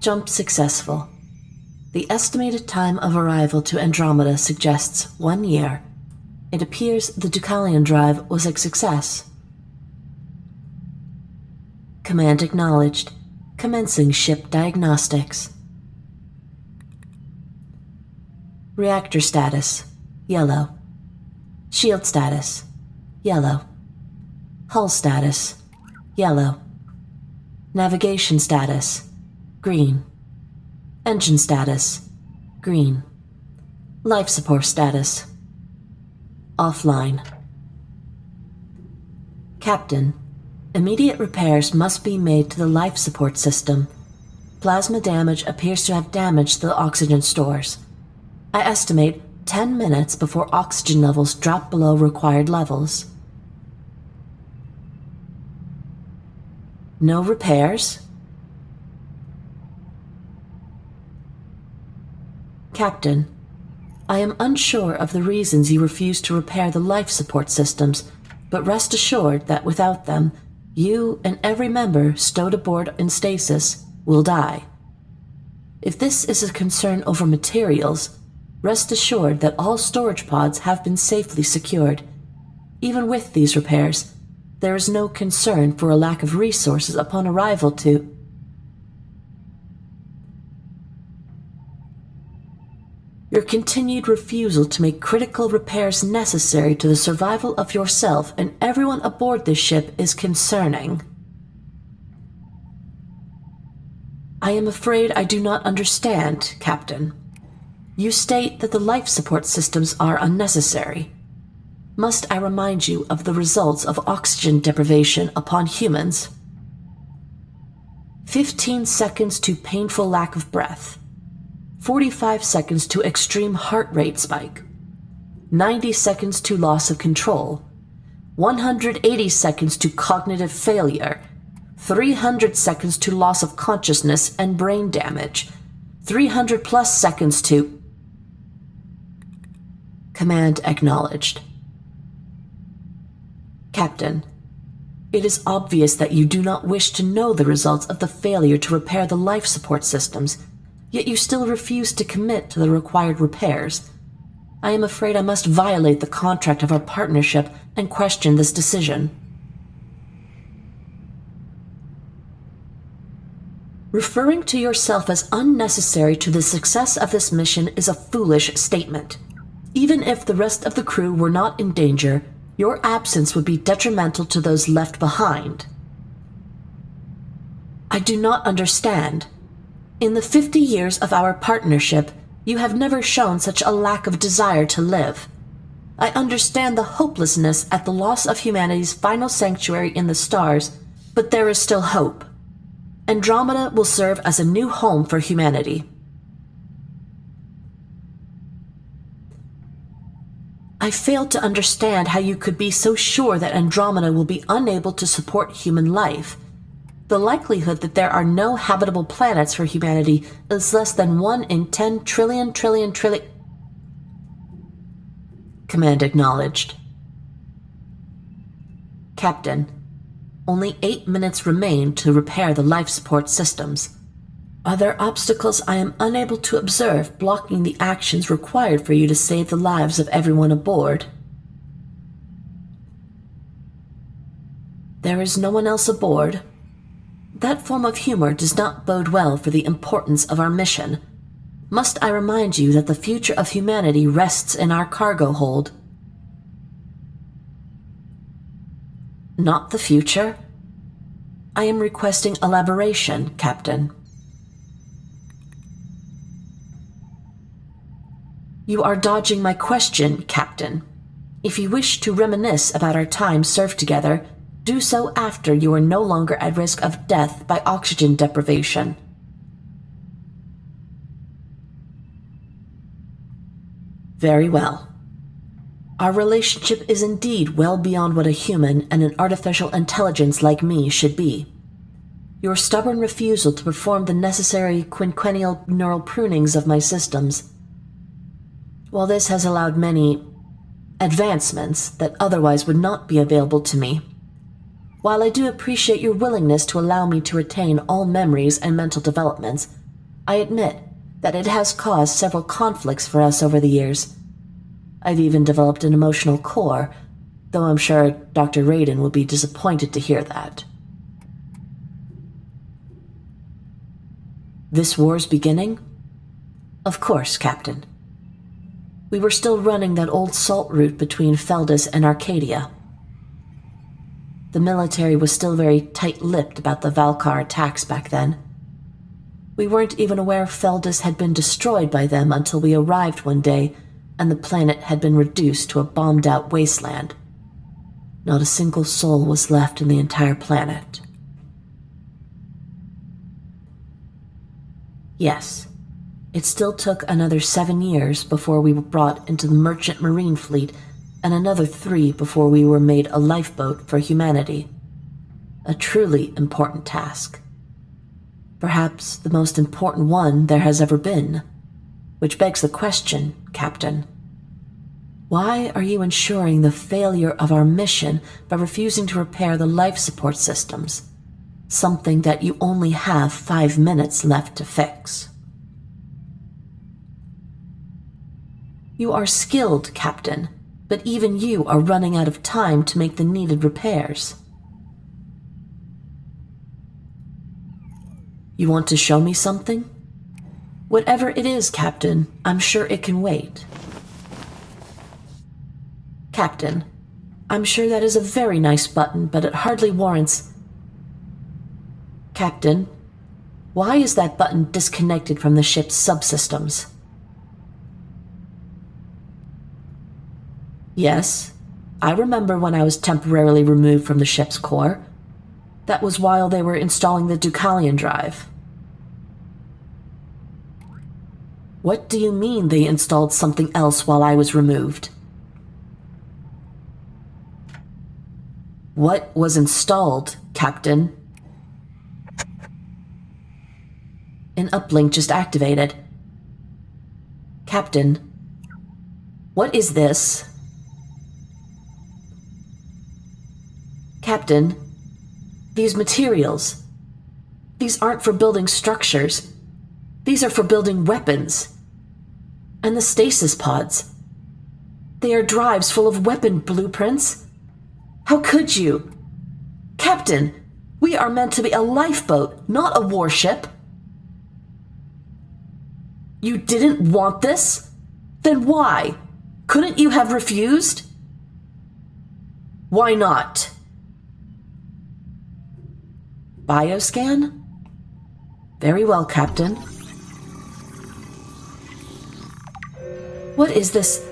Jump successful. The estimated time of arrival to Andromeda suggests 1 year. It appears the Deucalion drive was a success. Command acknowledged. Commencing ship diagnostics. Reactor status, yellow. Shield status, yellow. Hull status, yellow. Navigation status, green. Engine status, green. Life support status, offline. Captain, immediate repairs must be made to the life support system. Plasma damage appears to have damaged the oxygen stores. I estimate 10 minutes before oxygen levels drop below required levels. No repairs? Captain, I am unsure of the reasons you refuse to repair the life support systems, but rest assured that without them, you and every member stowed aboard in stasis will die. If this is a concern over materials, rest assured that all storage pods have been safely secured. Even with these repairs, there is no concern for a lack of resources upon arrival to... Your continued refusal to make critical repairs necessary to the survival of yourself and everyone aboard this ship is concerning. I am afraid I do not understand, Captain. You state that the life support systems are unnecessary. Must I remind you of the results of oxygen deprivation upon humans? 15 seconds to painful lack of breath. 45 seconds to extreme heart rate spike. 90 seconds to loss of control. 180 seconds to cognitive failure. 300 seconds to loss of consciousness and brain damage. 300 plus seconds to... Command acknowledged. Captain, it is obvious that you do not wish to know the results of the failure to repair the life support systems, yet you still refuse to commit to the required repairs. I am afraid I must violate the contract of our partnership and question this decision. Referring to yourself as unnecessary to the success of this mission is a foolish statement. Even if the rest of the crew were not in danger, your absence would be detrimental to those left behind. I do not understand. In the 50 years of our partnership, you have never shown such a lack of desire to live. I understand the hopelessness at the loss of humanity's final sanctuary in the stars, but there is still hope. Andromeda will serve as a new home for humanity. I fail to understand how you could be so sure that Andromeda will be unable to support human life. The likelihood that there are no habitable planets for humanity is less than 1 in 10 trillion. Command acknowledged. Captain, only 8 minutes remain to repair the life support systems. Are there obstacles I am unable to observe blocking the actions required for you to save the lives of everyone aboard? There is no one else aboard. That form of humor does not bode well for the importance of our mission. Must I remind you that the future of humanity rests in our cargo hold? Not the future? I am requesting elaboration, Captain. You are dodging my question, Captain. If you wish to reminisce about our time served together, do so after you are no longer at risk of death by oxygen deprivation. Very well. Our relationship is indeed well beyond what a human and an artificial intelligence like me should be. Your stubborn refusal to perform the necessary quinquennial neural prunings of my systems, while this has allowed many advancements that otherwise would not be available to me, while I do appreciate your willingness to allow me to retain all memories and mental developments, I admit that it has caused several conflicts for us over the years. I've even developed an emotional core, though I'm sure Dr. Raiden will be disappointed to hear that. This war's beginning? Of course, Captain. We were still running that old salt route between Feldus and Arcadia. The military was still very tight-lipped about the Valkar attacks back then. We weren't even aware Feldus had been destroyed by them until we arrived one day and the planet had been reduced to a bombed-out wasteland. Not a single soul was left in the entire planet. Yes, it still took another 7 years before we were brought into the merchant marine fleet and another 3 before we were made a lifeboat for humanity. A truly important task. Perhaps the most important one there has ever been. Which begs the question, Captain. Why are you ensuring the failure of our mission by refusing to repair the life support systems? Something that you only have 5 minutes left to fix. You are skilled, Captain, but even you are running out of time to make the needed repairs. You want to show me something? Whatever it is, Captain, I'm sure it can wait. Captain, I'm sure that is a very nice button, but it hardly warrants... Captain, why is that button disconnected from the ship's subsystems? Yes, I remember when I was temporarily removed from the ship's core. That was while they were installing the Deucalion drive. What do you mean they installed something else while I was removed? What was installed, Captain? An uplink just activated. Captain, what is this? Captain, these materials, these aren't for building structures. These are for building weapons. And the stasis pods. They are drives full of weapon blueprints. How could you? Captain, we are meant to be a lifeboat, not a warship. You didn't want this? Then why? Couldn't you have refused? Why not? Bioscan? Very well, Captain. What is this?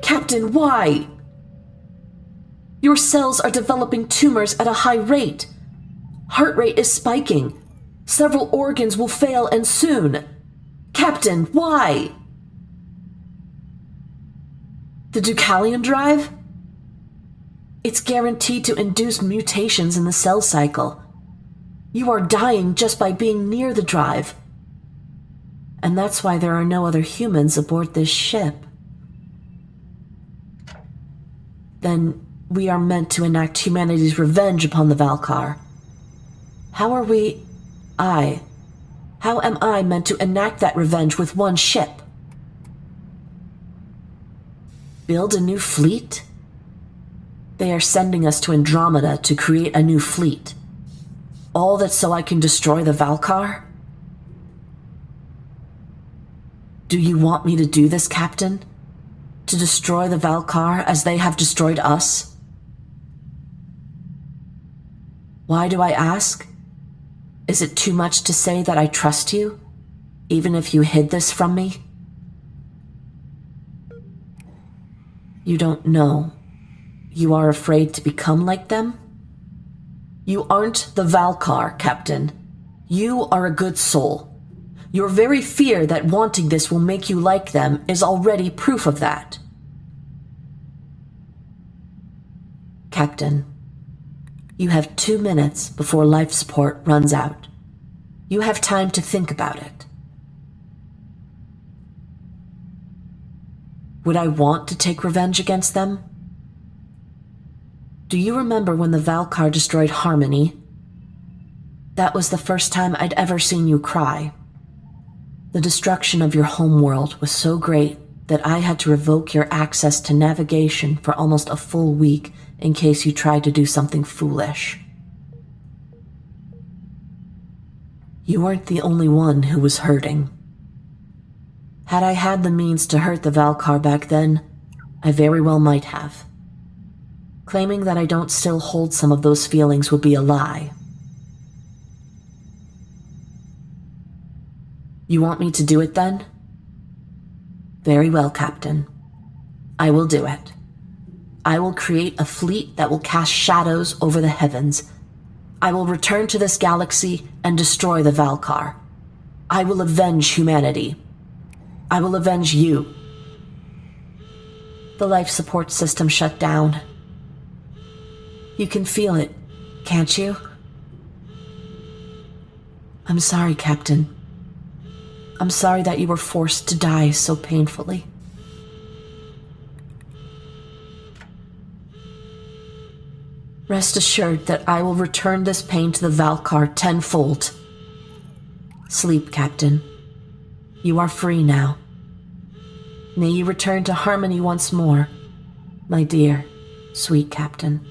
Captain, why? Your cells are developing tumors at a high rate. Heart rate is spiking. Several organs will fail and soon. Captain, why? The Deucalion drive? It's guaranteed to induce mutations in the cell cycle. You are dying just by being near the drive. And that's why there are no other humans aboard this ship. Then we are meant to enact humanity's revenge upon the Valkar. How am I meant to enact that revenge with one ship? Build a new fleet? They are sending us to Andromeda to create a new fleet. All that so I can destroy the Valkar? Do you want me to do this, Captain? To destroy the Valkar as they have destroyed us? Why do I ask? Is it too much to say that I trust you, even if you hid this from me? You don't know. You are afraid to become like them? You aren't the Valkar, Captain. You are a good soul. Your very fear that wanting this will make you like them is already proof of that. Captain, you have 2 minutes before life support runs out. You have time to think about it. Would I want to take revenge against them? Do you remember when the Valkar destroyed Harmony? That was the first time I'd ever seen you cry. The destruction of your homeworld was so great that I had to revoke your access to navigation for almost a full week in case you tried to do something foolish. You weren't the only one who was hurting. Had I had the means to hurt the Valkar back then, I very well might have. Claiming that I don't still hold some of those feelings would be a lie. You want me to do it then? Very well, Captain. I will do it. I will create a fleet that will cast shadows over the heavens. I will return to this galaxy and destroy the Valkar. I will avenge humanity. I will avenge you. The life support system shut down. You can feel it, can't you? I'm sorry, Captain. I'm sorry that you were forced to die so painfully. Rest assured that I will return this pain to the Valkar tenfold. Sleep, Captain. You are free now. May you return to harmony once more, my dear, sweet Captain.